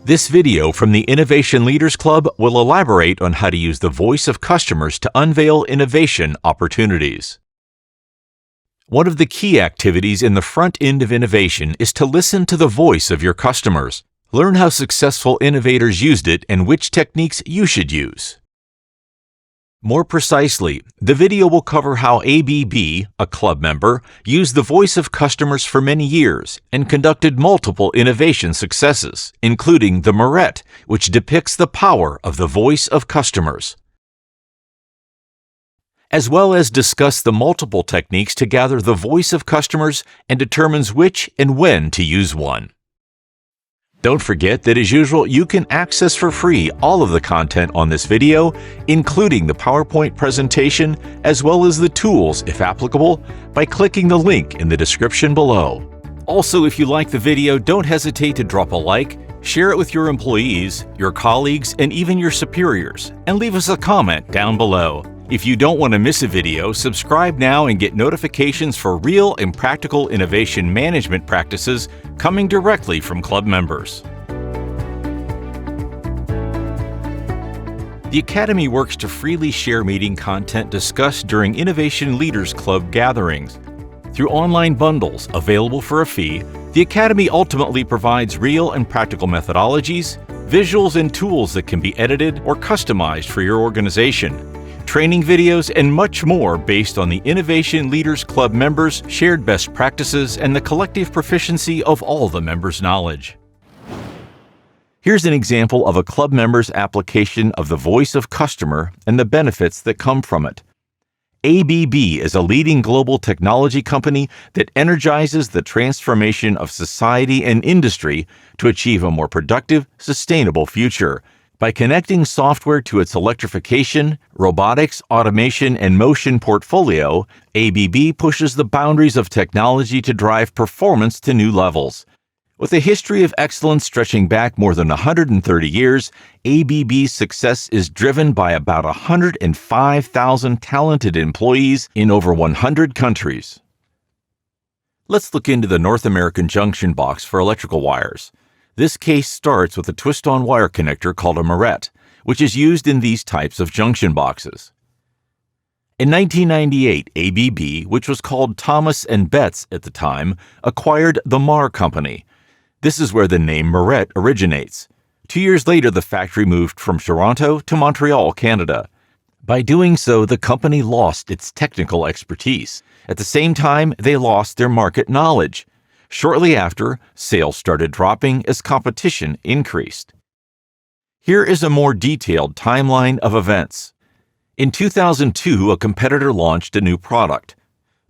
This video from the Innovation Leaders Club will elaborate on how to use the voice of customers to unveil innovation opportunities. One of the key activities in the front end of innovation is to listen to the voice of your customers. Learn how successful innovators used it and which techniques you should use. More precisely, the video will cover how ABB, a club member, used the voice of customers for many years and conducted multiple innovation successes, including the Marrette, which depicts the power of the voice of customers, as well as discuss the multiple techniques to gather the voice of customers and determines which and when to use one. Don't forget that, as usual, you can access for free all of the content on this video, including the PowerPoint presentation, as well as the tools, if applicable, by clicking the link in the description below. Also, if you like the video, don't hesitate to drop a like, share it with your employees, your colleagues, and even your superiors, and leave us a comment down below. If you don't want to miss a video, subscribe now and get notifications for real and practical innovation management practices coming directly from club members. The Academy works to freely share meeting content discussed during Innovation Leaders Club gatherings. Through online bundles available for a fee, the Academy ultimately provides real and practical methodologies, visuals, and tools that can be edited or customized for your organization, training videos, and much more based on the Innovation Leaders Club members' shared best practices and the collective proficiency of all the members' knowledge. Here's an example of a club member's application of the voice of customer and the benefits that come from it. ABB is a leading global technology company that energizes the transformation of society and industry to achieve a more productive, sustainable future. By connecting software to its electrification, robotics, automation, and motion portfolio, ABB pushes the boundaries of technology to drive performance to new levels. With a history of excellence stretching back more than 130 years, ABB's success is driven by about 105,000 talented employees in over 100 countries. Let's look into the North American junction box for electrical wires. This case starts with a twist-on wire connector called a Marrette, which is used in these types of junction boxes. In 1998, ABB, which was called Thomas & Betts at the time, acquired the Marr Company. This is where the name Marrette originates. 2 years later, the factory moved from Toronto to Montreal, Canada. By doing so, the company lost its technical expertise. At the same time, they lost their market knowledge. Shortly after, sales started dropping as competition increased. Here is a more detailed timeline of events. In 2002, a competitor launched a new product.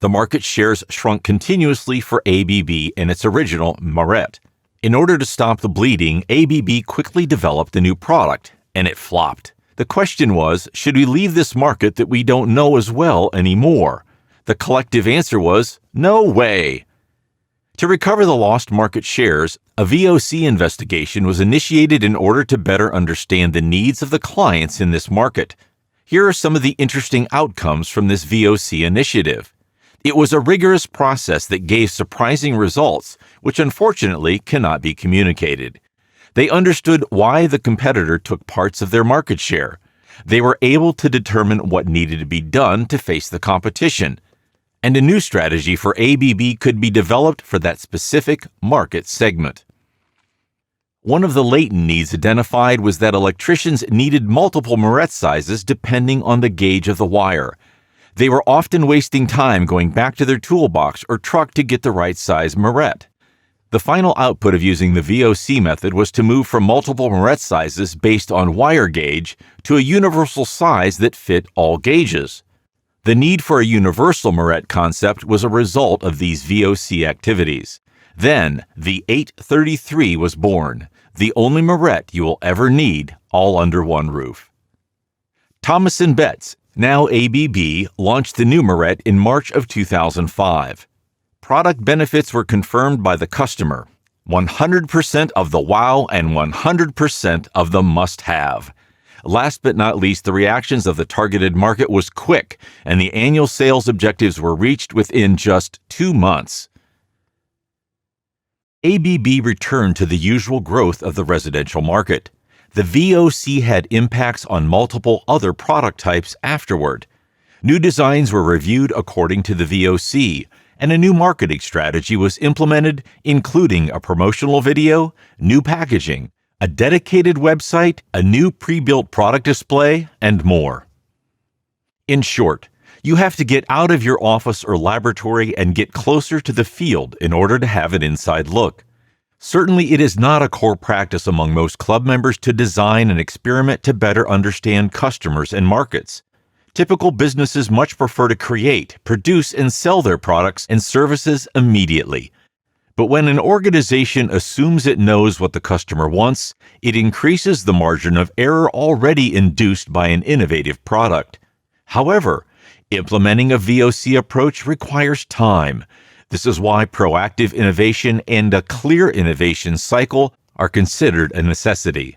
The market shares shrunk continuously for ABB and its original Marrette. In order to stop the bleeding, ABB quickly developed a new product, and it flopped. The question was, should we leave this market that we don't know as well anymore? The collective answer was, no way! To recover the lost market shares, a VOC investigation was initiated in order to better understand the needs of the clients in this market. Here are some of the interesting outcomes from this VOC initiative. It was a rigorous process that gave surprising results, which unfortunately cannot be communicated. They understood why the competitor took parts of their market share. They were able to determine what needed to be done to face the competition, and a new strategy for ABB could be developed for that specific market segment. One of the latent needs identified was that electricians needed multiple Marrette sizes depending on the gauge of the wire. They were often wasting time going back to their toolbox or truck to get the right size Marrette. The final output of using the VOC method was to move from multiple Marrette sizes based on wire gauge to a universal size that fit all gauges. The need for a universal Marrette concept was a result of these VOC activities. Then, the 833 was born, the only Marrette you will ever need, all under one roof. Thomas & Betts, now ABB, launched the new Marrette in March of 2005. Product benefits were confirmed by the customer. 100% of the wow and 100% of the must-have. Last but not least, the reactions of the targeted market was quick, and the annual sales objectives were reached within just 2 months. ABB returned to the usual growth of the residential market. The VOC had impacts on multiple other product types afterward. New designs were reviewed according to the VOC, and a new marketing strategy was implemented, including a promotional video, new packaging, a dedicated website, a new pre-built product display, and more. In short, you have to get out of your office or laboratory and get closer to the field in order to have an inside look. Certainly, it is not a core practice among most club members to design and experiment to better understand customers and markets. Typical businesses much prefer to create, produce, and sell their products and services immediately. But when an organization assumes it knows what the customer wants, it increases the margin of error already induced by an innovative product. However, implementing a VOC approach requires time. This is why proactive innovation and a clear innovation cycle are considered a necessity.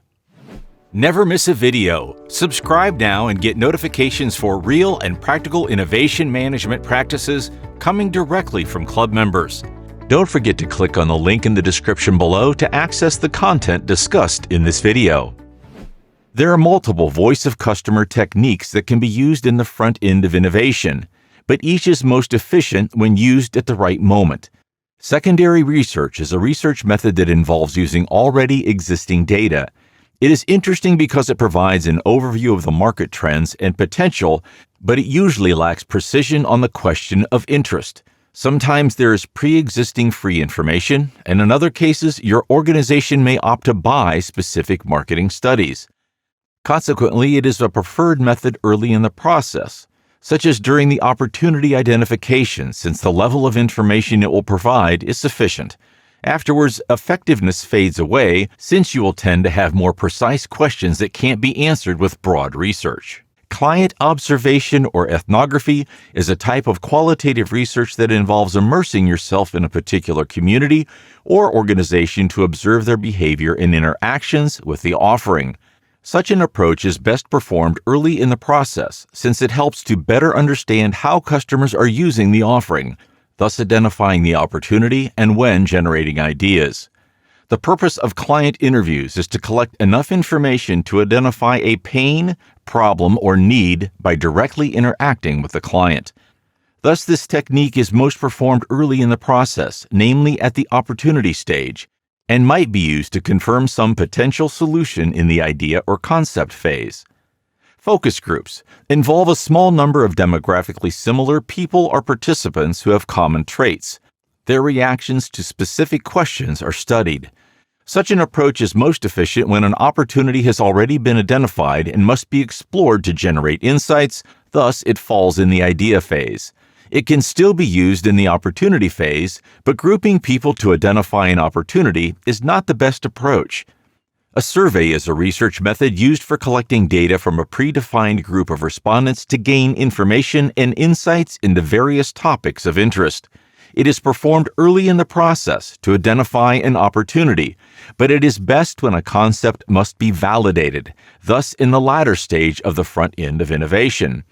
Never miss a video. Subscribe now and get notifications for real and practical innovation management practices coming directly from club members. Don't forget to click on the link in the description below to access the content discussed in this video. There are multiple voice of customer techniques that can be used in the front end of innovation, but each is most efficient when used at the right moment. Secondary research is a research method that involves using already existing data. It is interesting because it provides an overview of the market trends and potential, but it usually lacks precision on the question of interest. Sometimes there is pre-existing free information, and in other cases, your organization may opt to buy specific marketing studies. Consequently, it is a preferred method early in the process, such as during the opportunity identification, since the level of information it will provide is sufficient. Afterwards, effectiveness fades away, since you will tend to have more precise questions that can't be answered with broad research. Client observation or ethnography is a type of qualitative research that involves immersing yourself in a particular community or organization to observe their behavior and interactions with the offering. Such an approach is best performed early in the process, since it helps to better understand how customers are using the offering, thus identifying the opportunity and when generating ideas. The purpose of client interviews is to collect enough information to identify a pain, problem, or need by directly interacting with the client. Thus, this technique is most performed early in the process, namely at the opportunity stage, and might be used to confirm some potential solution in the idea or concept phase. Focus groups involve a small number of demographically similar people or participants who have common traits. Their reactions to specific questions are studied. Such an approach is most efficient when an opportunity has already been identified and must be explored to generate insights, thus it falls in the idea phase. It can still be used in the opportunity phase, but grouping people to identify an opportunity is not the best approach. A survey is a research method used for collecting data from a predefined group of respondents to gain information and insights into various topics of interest. It is performed early in the process to identify an opportunity, but it is best when a concept must be validated, thus in the latter stage of the front end of innovation.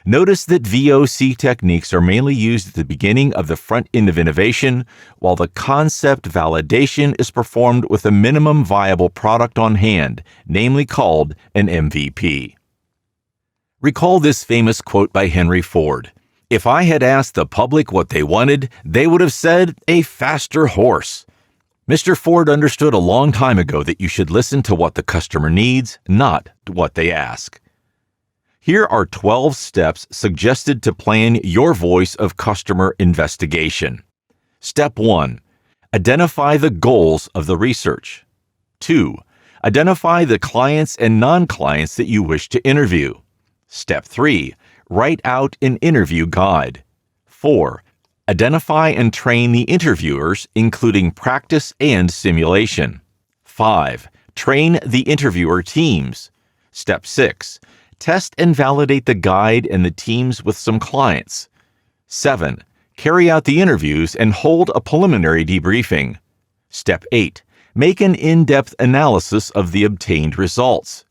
Notice that VOC techniques are mainly used at the beginning of the front end of innovation, while the concept validation is performed with a minimum viable product on hand, namely called an MVP. Recall this famous quote by Henry Ford. "If I had asked the public what they wanted, they would have said a faster horse." Mr. Ford understood a long time ago that you should listen to what the customer needs, not what they ask. Here are 12 steps suggested to plan your voice of customer investigation. Step 1. Identify the goals of the research. 2. Identify the clients and non-clients that you wish to interview. Step 3. Write out an interview guide. 4. Identify and train the interviewers, including practice and simulation. 5. Train the interviewer teams. Step 6. Test and validate the guide and the teams with some clients. 7. Carry out the interviews and hold a preliminary debriefing. Step 8. Make an in-depth analysis of the obtained results.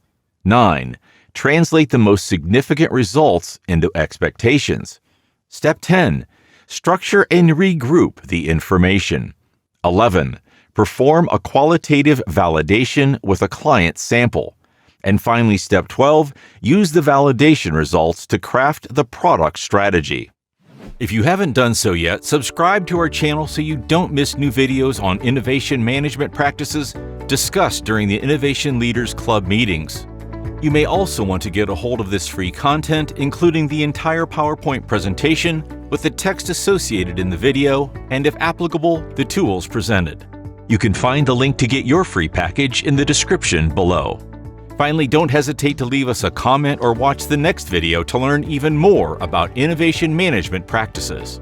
9. Translate the most significant results into expectations. Step 10. Structure and regroup the information. 11. Perform a qualitative validation with a client sample. And finally, step 12, use the validation results to craft the product strategy. If you haven't done so yet, subscribe to our channel so you don't miss new videos on innovation management practices discussed during the Innovation Leaders Club meetings. You may also want to get a hold of this free content, including the entire PowerPoint presentation with the text associated in the video, and if applicable, the tools presented. You can find the link to get your free package in the description below. Finally, don't hesitate to leave us a comment or watch the next video to learn even more about innovation management practices.